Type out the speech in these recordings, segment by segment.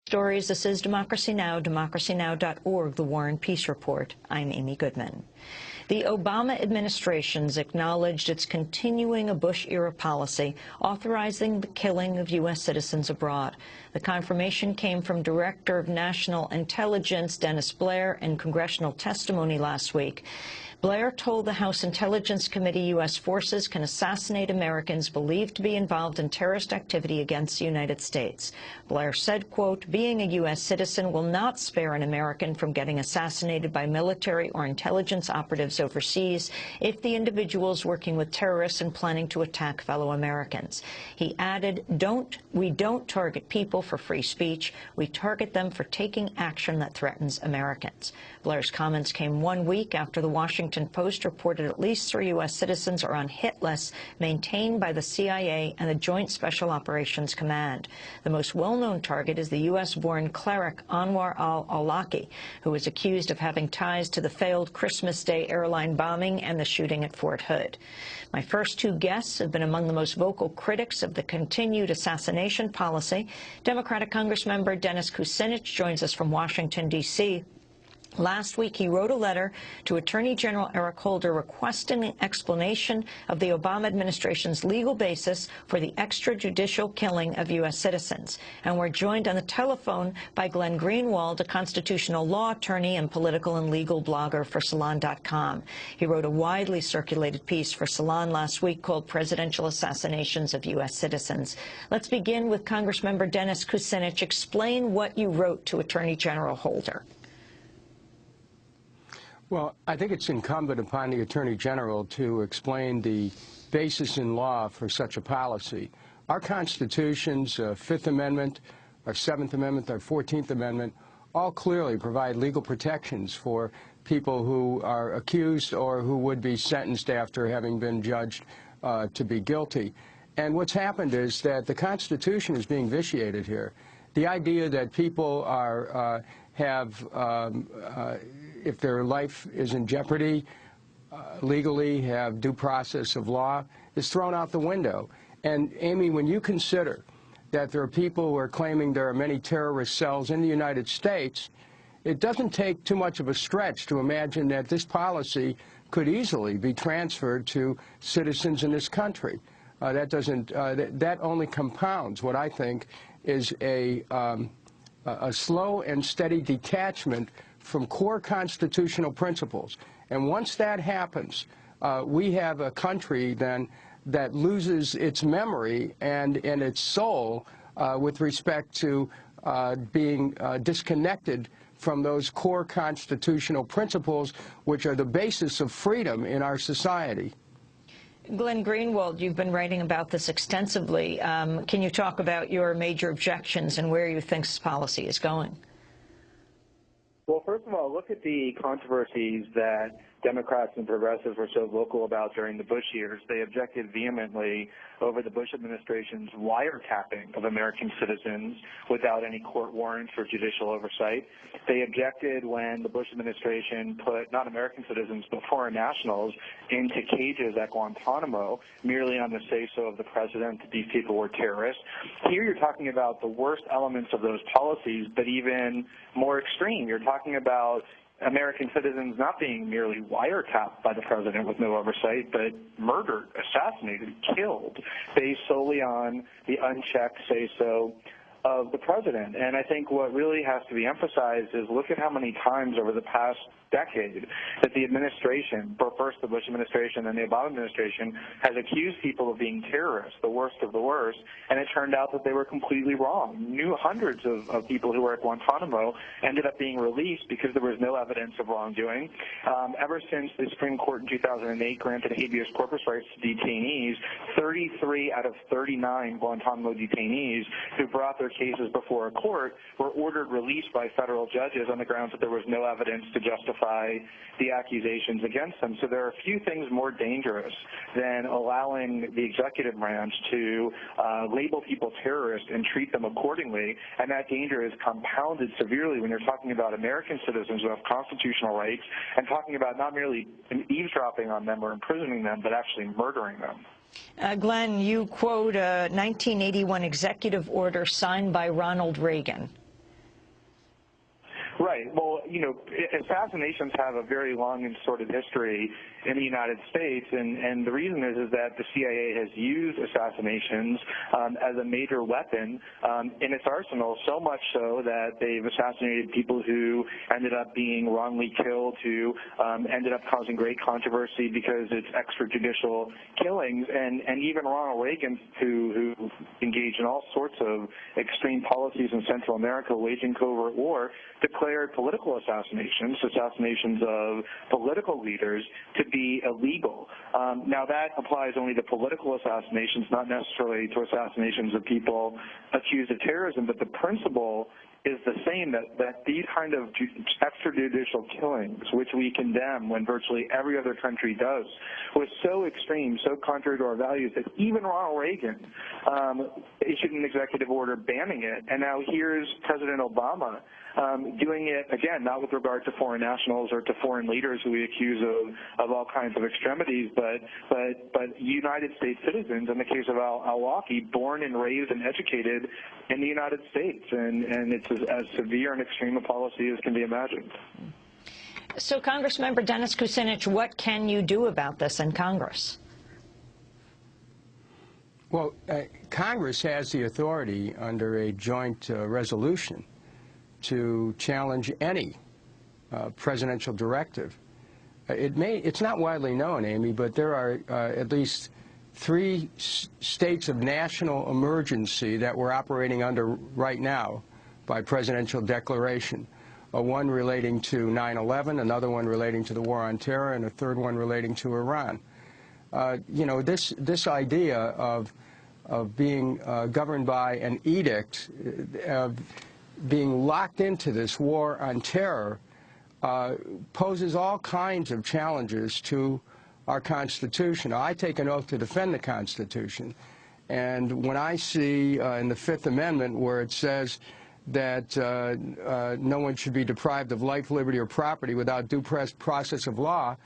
Stories. This is Democracy Now!, democracynow.org, The War and Peace Report. I'm Amy Goodman. The Obama administration's acknowledged it's continuing a Bush-era policy authorizing the killing of U.S. citizens abroad. The confirmation came from Director of National Intelligence Dennis Blair in congressional testimony last week. Blair told the House Intelligence Committee U.S. forces can assassinate Americans believed to be involved in terrorist activity against the United States. Blair said, quote, "Being a U.S. citizen will not spare an American from getting assassinated by military or intelligence operatives overseas if the individual is working with terrorists and planning to attack fellow Americans." He added, we don't target people for free speech. We target them for taking action that threatens Americans. Blair's comments came 1 week after the Washington Post reported at least 3 U.S. citizens are on hit lists maintained by the CIA and the Joint Special Operations Command. The most well-known target is the U.S.-born cleric Anwar al-Awlaki, who is accused of having ties to the failed Christmas Day airline bombing and the shooting at Fort Hood. My first 2 guests have been among the most vocal critics of the continued assassination policy. Democratic Congressmember Dennis Kucinich joins us from Washington, D.C. Last week, he wrote a letter to Attorney General Eric Holder requesting an explanation of the Obama administration's legal basis for the extrajudicial killing of U.S. citizens. And we're joined on the telephone by Glenn Greenwald, a constitutional law attorney and political and legal blogger for Salon.com. He wrote a widely circulated piece for Salon last week called Presidential Assassinations of U.S. Citizens. Let's begin with Congressmember Dennis Kucinich. Explain what you wrote to Attorney General Holder. Well, I think it's incumbent upon the Attorney General to explain the basis in law for such a policy. Our Constitution's Fifth Amendment, our Seventh Amendment, our 14th Amendment, all clearly provide legal protections for people who are accused or who would be sentenced after having been judged to be guilty. And what's happened is that the Constitution is being vitiated here. The idea that people are if their life is in jeopardy, legally have due process of law, is thrown out the window. And, Amy, when you consider that there are people who are claiming there are many terrorist cells in the United States, it doesn't take too much of a stretch to imagine that this policy could easily be transferred to citizens in this country. That only compounds what I think is a slow and steady detachment from core constitutional principles. And once that happens, we have a country then that loses its memory and its soul with respect to being disconnected from those core constitutional principles which are the basis of freedom in our society. Glenn Greenwald, you've been writing about this extensively. Can you talk about your major objections and where you think this policy is going? Well, first of all, look at the controversies that Democrats and progressives were so vocal about during the Bush years. They objected vehemently over the Bush administration's wiretapping of American citizens without any court warrants or judicial oversight. They objected when the Bush administration put not American citizens but foreign nationals into cages at Guantanamo merely on the say-so of the president that these people were terrorists. Here you're talking about the worst elements of those policies, but even more extreme. You're talking about American citizens not being merely wiretapped by the president with no oversight, but murdered, assassinated, killed, based solely on the unchecked say-so of the president. And I think what really has to be emphasized is look at how many times over the past decade that the administration, first the Bush administration and the Obama administration, has accused people of being terrorists, the worst of the worst, and it turned out that they were completely wrong. Hundreds of people who were at Guantanamo ended up being released because there was no evidence of wrongdoing. Ever since the Supreme Court in 2008 granted habeas corpus rights to detainees, 33 out of 39 Guantanamo detainees who brought their cases before a court were ordered released by federal judges on the grounds that there was no evidence to justify the accusations against them. So there are few things more dangerous than allowing the executive branch to label people terrorists and treat them accordingly, and that danger is compounded severely when you're talking about American citizens who have constitutional rights and talking about not merely eavesdropping on them or imprisoning them, but actually murdering them. Glenn, you quote a 1981 executive order signed by Ronald Reagan. Right. Well, you know, assassinations have a very long and sordid history in the United States, and the reason is that the CIA has used assassinations as a major weapon in its arsenal, so much so that they've assassinated people who ended up being wrongly killed, who ended up causing great controversy because it's extrajudicial killings, and even Ronald Reagan, who engaged in all sorts of extreme policies in Central America, waging covert war, declared political assassinations of political leaders, to be illegal. Now that applies only to political assassinations, not necessarily to assassinations of people accused of terrorism, but the principle is the same, that these kind of extrajudicial killings, which we condemn when virtually every other country does, was so extreme, so contrary to our values, that even Ronald Reagan issued an executive order banning it. And now here's President Obama doing it, again, not with regard to foreign nationals or to foreign leaders who we accuse of all kinds of extremities, but United States citizens, in the case of al-Awlaki, born and raised and educated in the United States. And it's as severe and extreme a policy as can be imagined. So, Congressmember Dennis Kucinich, what can you do about this in Congress? Well, Congress has the authority under a joint resolution to challenge any presidential directive. It's not widely known, Amy, but there are at least 3 states of national emergency that we're operating under right now by presidential declaration. One relating to 9/11, another one relating to the war on terror, and a third one relating to Iran. You know, this idea of being governed by an edict, of being locked into this war on terror, poses all kinds of challenges to our Constitution. I take an oath to defend the Constitution, and when I see in the 5th Amendment where it says that no one should be deprived of life, liberty, or property without due process of law,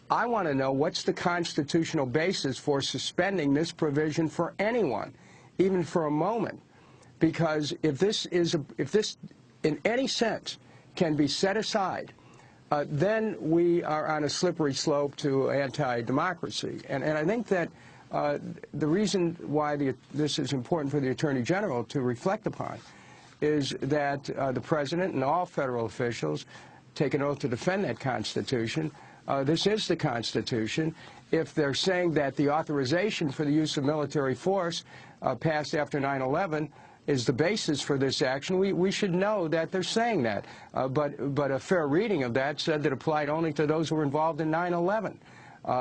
I want to know what's the constitutional basis for suspending this provision for anyone, even for a moment. Because if this in any sense can be set aside, then we are on a slippery slope to anti-democracy. And I think that the reason why this is important for the Attorney General to reflect upon is that the President and all federal officials take an oath to defend that Constitution. This is the Constitution. If they're saying that the authorization for the use of military force passed after 9/11 is the basis for this action, we should know that they're saying that. But a fair reading of that said that it applied only to those who were involved in 9/11,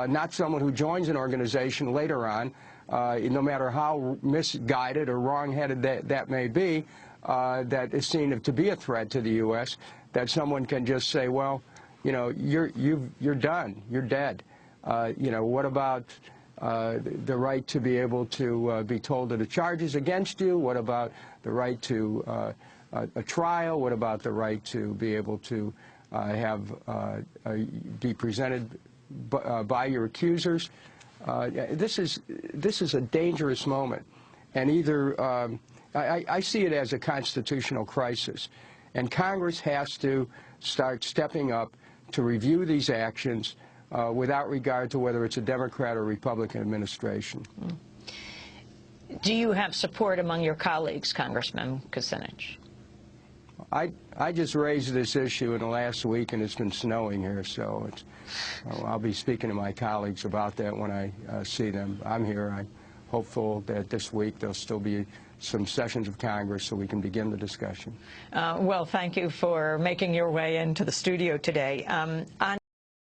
not someone who joins an organization later on, no matter how misguided or wrong-headed that may be, that is seen to be a threat to the U.S., that someone can just say, well, you know, you're done, you're dead. You know, what about the right to be able to be told of the charges against you? What about the right to a trial? What about the right to be able to be presented by your accusers? This is a dangerous moment, and either I see it as a constitutional crisis, and Congress has to start stepping up to review these actions without regard to whether it's a Democrat or Republican administration. Do you have support among your colleagues, Congressman Kucinich? I just raised this issue in the last week, and it's been snowing here, so I'll be speaking to my colleagues about that when I see them. I'm here. I'm hopeful that this week there'll still be some sessions of Congress so we can begin the discussion. Well, thank you for making your way into the studio today.